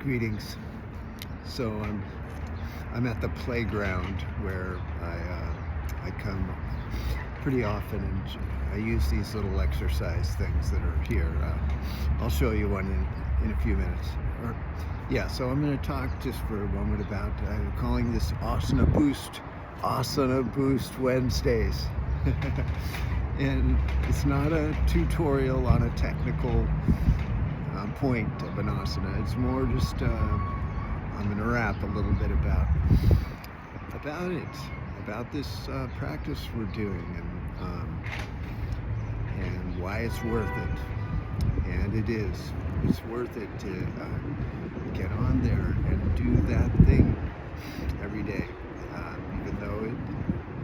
Greetings. So I'm at the playground where I come pretty often, and I use these little exercise things that are here. I'll show you one in a few minutes. So I'm going to talk just for a moment about calling this Asana Boost Wednesdays. And it's not a tutorial on a technical point of an asana. It's more just I'm going to rap a little bit about this practice we're doing, and why it's worth it. And it's worth it to get on there and do that thing every day, even though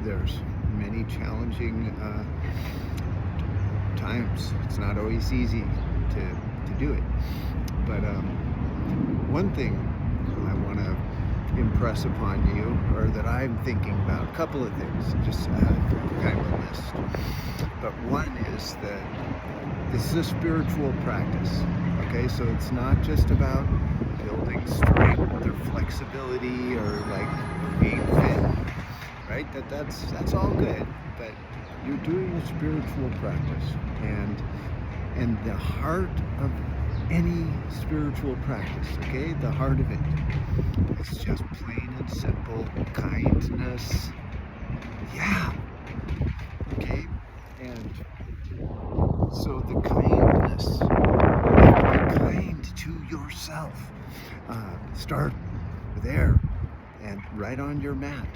there's many challenging times. It's not always easy to do it. But one thing I want to impress upon you, or that I'm thinking about, a couple of things, just kind of a list. But one is that this is a spiritual practice, okay? So it's not just about building strength or flexibility or being fit, right? That's all good, but you're doing a spiritual practice, and the heart of any spiritual practice, okay? The heart of it, it's just plain and simple kindness. Yeah. Okay? And so the kindness, be kind to yourself. Start there and right on your mat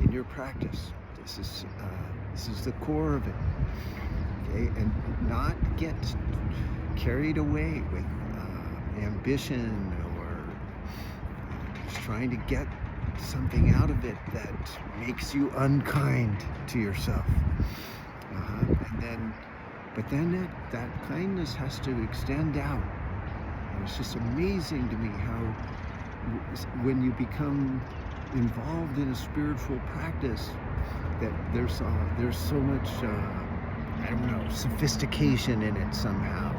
in your practice. This is the core of it. Okay? And not get carried away with ambition or just trying to get something out of it that makes you unkind to yourself. But then that kindness has to extend out. And it's just amazing to me how when you become involved in a spiritual practice, that there's so much sophistication in it somehow,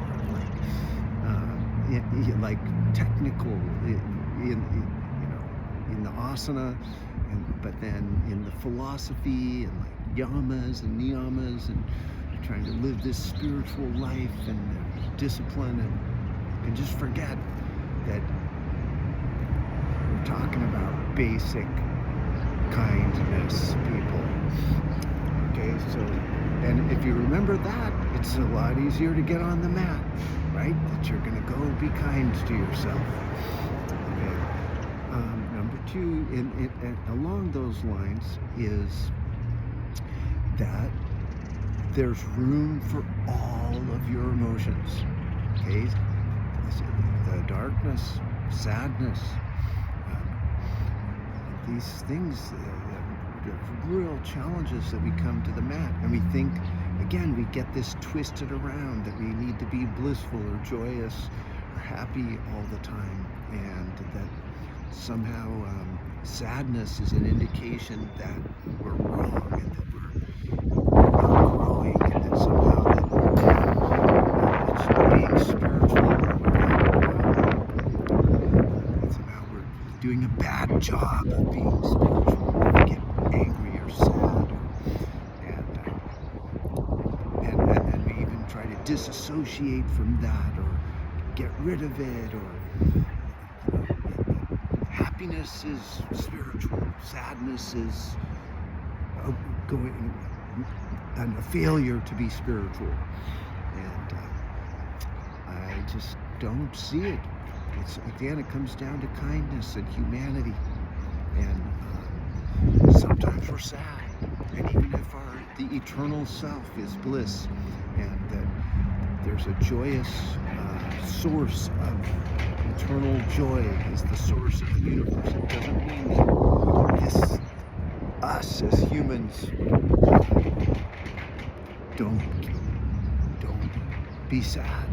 like technical in the asana, but then in the philosophy and yamas and niyamas, and trying to live this spiritual life and discipline, and just forget that we're talking about basic kindness, people. Okay, so, and if you remember that, it's a lot easier to get on the mat, right? That you're going to go be kind to yourself. Okay. Number two, along those lines, is that there's room for all of your emotions. Okay, the darkness, sadness, these things. Real challenges that we come to the mat, and we think, again, we get this twisted around that we need to be blissful or joyous or happy all the time, and that somehow sadness is an indication that we're wrong and that we're not growing, and that somehow that being spiritual, somehow we're doing a bad job of being spiritual. We get angry or sad, and then we even try to disassociate from that or get rid of it, or happiness is spiritual, sadness is a failure to be spiritual, and I just don't see it. It comes down to kindness and humanity, and sometimes we're sad, and even if the eternal self is bliss, and that there's a joyous source of eternal joy is the source of the universe, it doesn't mean that us as humans don't be sad,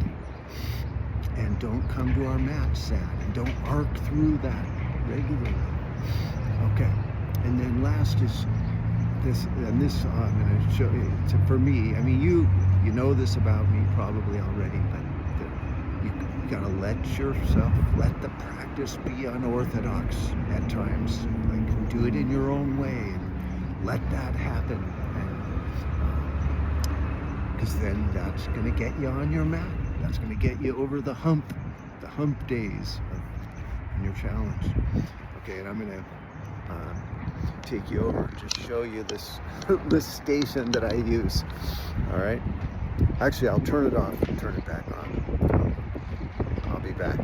and don't come to our mat sad, and don't arc through that regularly. Okay. And then last is this, and this I'm going to show you. For me, I mean, you know this about me probably already, but you gotta let the practice be unorthodox at times. Like, do it in your own way and let that happen. Because then that's gonna get you on your mat. That's gonna get you over the hump days in your challenge. Okay, and I'm gonna take you over to show you this station that I use. All right. Actually, I'll turn it off and turn it back on. I'll be back.